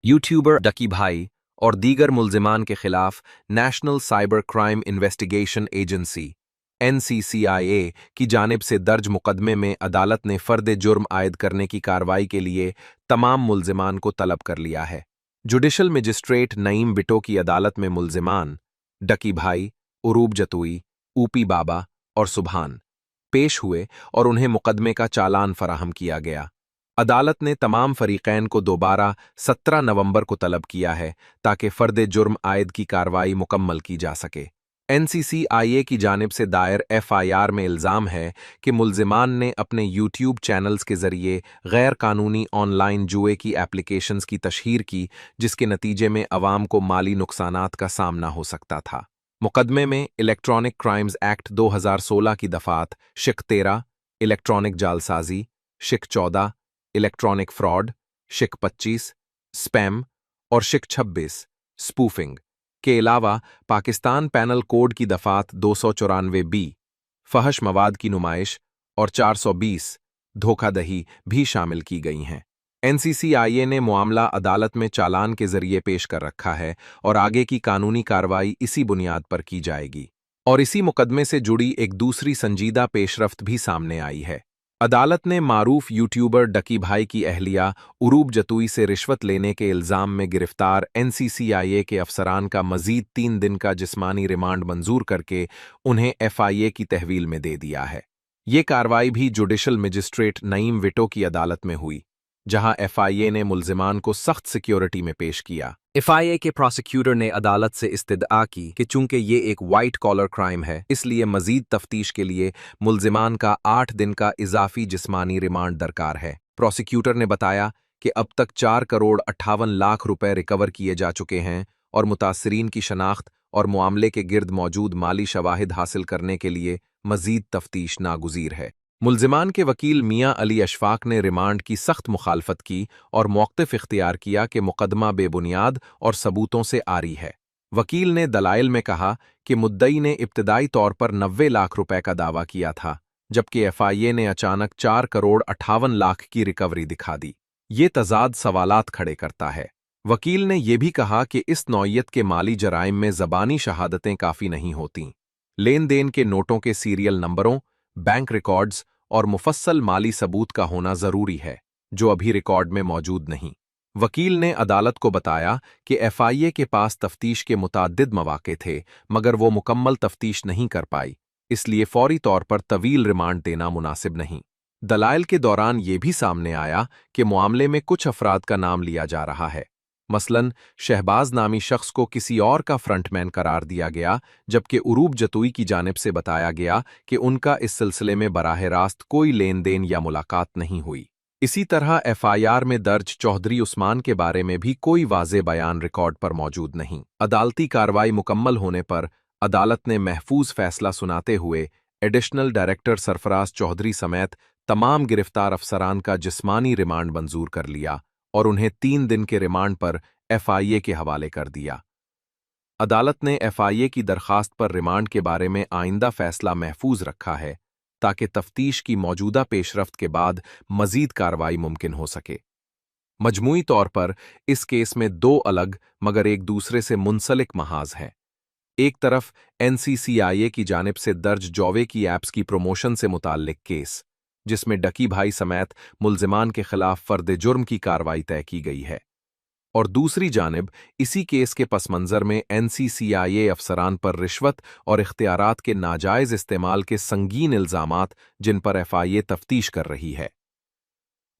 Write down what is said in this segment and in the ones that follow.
YouTuber डकी भाई और दीगर मुल्जिमान के खिलाफ national cyber crime investigation agency (NCCIA) की जानिब से दर्ज मुकदमे में अदालत ने फर्द जुर्म आयद करने की कार्रवाई के लिए तमाम मुल्जिमान को तलब कर लिया है। जुडिशल मजिस्ट्रेट नईम बिटो की अदालत में मुल्जिमान डकी भाई, उरूब जतुई, ऊपी बाबा और सुबहान पेश हुए और उन्हें मुकदमे का चालान फराहम किया गया। अदालत ने तमाम फरीकैन को दोबारा 17 नवंबर को तलब किया है ताकि फर्द जुर्म आयद की कार्रवाई मुकम्मल की जा सके। NCCIA की जानिब से दायर FIR में इल्ज़ाम है कि मुल्जिमान ने अपने यूट्यूब चैनल्स के ज़रिए गैर कानूनी ऑनलाइन जुए की एप्लीकेशंस की तशहीर की, जिसके नतीजे में अवाम को माली नुकसानात का सामना हो सकता था। मुकदमे में इलेक्ट्रॉनिक क्राइम्स एक्ट 2016 की दफ़ात शिक 13, इलेक्ट्रॉनिक जालसाजी, शिक 14, इलेक्ट्रॉनिक फ्रॉड, शिक 25, स्पैम और शिक 26, स्पूफिंग के अलावा पाकिस्तान पैनल कोड की दफ़ात 294B, फहश मवाद की नुमाइश और 420, धोखाधही भी शामिल की गई हैं। NCCIA ने मामला अदालत में चालान के जरिए पेश कर रखा है और आगे की कानूनी कार्रवाई इसी बुनियाद पर की जाएगी। और इसी मुकदमे से जुड़ी एक दूसरी संजीदा पेशरफ्त भी सामने आई है। अदालत ने मारूफ यूट्यूबर डकी भाई की अहलिया उरूब जतुई से रिश्वत लेने के इल्ज़ाम में गिरफ्तार NCCIA के अफसरान का मज़ीद 3 दिन का जिस्मानी रिमांड मंजूर करके उन्हें FIA की तहवील में दे दिया है। ये कार्रवाई भी जुडिशल मजिस्ट्रेट नईम विटो की अदालत में हुई, जहां FIA ने मुल्जिमान को सख्त सिक्योरिटी में पेश किया। FIA के प्रोसिक्यूटर ने अदालत से इस्तदआ की कि चूंकि ये एक वाइट कॉलर क्राइम है, इसलिए मजीद तफ्तीश के लिए मुल्जिमान का 8 दिन का इजाफी जिस्मानी रिमांड दरकार है। प्रोसिक्यूटर ने बताया कि अब तक 4 करोड़ 58 लाख रुपए रिकवर किए जा चुके हैं और मुतासरीन की शनाख्त और मामले के गिर्द मौजूद माली शवाहिद हासिल करने के लिए मजीद तफ्तीश नागुज़ीर है। मुल्जिमान के वकील मियां अली अशफाक ने रिमांड की सख्त मुखालफत की और मौक़िफ़ इख्तियार किया कि मुकदमा बेबुनियाद और सबूतों से आरी है। वकील ने दलाइल में कहा कि मुद्दई ने इब्तदाई तौर पर 90 लाख रुपए का दावा किया था, जबकि FIA ने अचानक 4 करोड़ 58 लाख की रिकवरी दिखा दी। ये तज़ाद सवालात खड़े करता है। वकील ने यह भी कहा कि इस नौइयत के माली जराइम में ज़बानी शहादतें काफ़ी नहीं होतीं। लेन देन के नोटों के सीरियल नंबरों, बैंक रिकॉर्ड्स और मुफस्सल माली सबूत का होना जरूरी है, जो अभी रिकॉर्ड में मौजूद नहीं। वकील ने अदालत को बताया कि FIA के पास तफ्तीश के मुताद्दिद मौके थे, मगर वो मुकम्मल तफ्तीश नहीं कर पाई, इसलिए फौरी तौर पर तवील रिमांड देना मुनासिब नहीं। दलाइल के दौरान ये भी सामने आया कि मामले में कुछ अफराद का नाम लिया जा रहा है। मसलन शहबाज नामी शख्स को किसी और का फ्रंटमैन करार दिया गया, जबकि उरूब जतुई की जानिब से बताया गया कि उनका इस सिलसिले में बराह रास्त कोई लेन देन या मुलाकात नहीं हुई। इसी तरह FIR में दर्ज चौधरी उस्मान के बारे में भी कोई वाज़े बयान रिकॉर्ड पर मौजूद नहीं। अदालती कार्रवाई मुकम्मल होने पर अदालत ने महफूज फैसला सुनाते हुए एडिशनल डायरेक्टर सरफराज चौधरी समेत तमाम गिरफ्तार अफसरान का जिस्मानी रिमांड मंजूर कर लिया और उन्हें 3 दिन के रिमांड पर FIA के हवाले कर दिया। अदालत ने FIA की दरखास्त पर रिमांड के बारे में आइंदा फैसला महफूज रखा है ताकि तफ्तीश की मौजूदा पेशरफ्त के बाद मजीद कार्रवाई मुमकिन हो सके। मजमूई तौर पर इस केस में 2 अलग मगर एक दूसरे से मुंसलिक महाज हैं। एक तरफ NCCIA की जानिब से दर्ज जौवे की ऐप्स की प्रमोशन से मुताल्लिक केस, जिसमें डकी भाई समेत मुल्जिमान के खिलाफ फर्द जुर्म की कार्रवाई तय की गई है, और दूसरी जानिब इसी केस के पस मंज़र में NCCIA अफसरान पर रिश्वत और इख्तियारात के नाजायज़ इस्तेमाल के संगीन इल्ज़ामात, जिन पर FIA तफ्तीश कर रही है।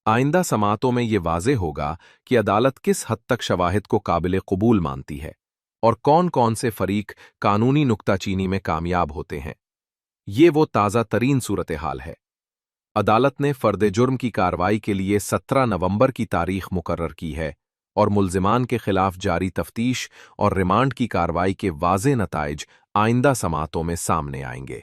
आइंदा समाअतों में ये वाज़े होगा कि अदालत किस हद तक शवाहिद को काबिल कबूल मानती है और कौन कौन से फरीक कानूनी नुक्ताचीनी में कामयाब होते हैं। ये वो ताज़ा तरीन सूरत हाल है। अदालत ने फर्द जुर्म की कार्रवाई के लिए 17 नवंबर की तारीख मुकर्रर की है और मुल्जिमान के खिलाफ जारी तफ्तीश और रिमांड की कार्रवाई के वाज़े नताइज आइंदा समाअतों में सामने आएंगे।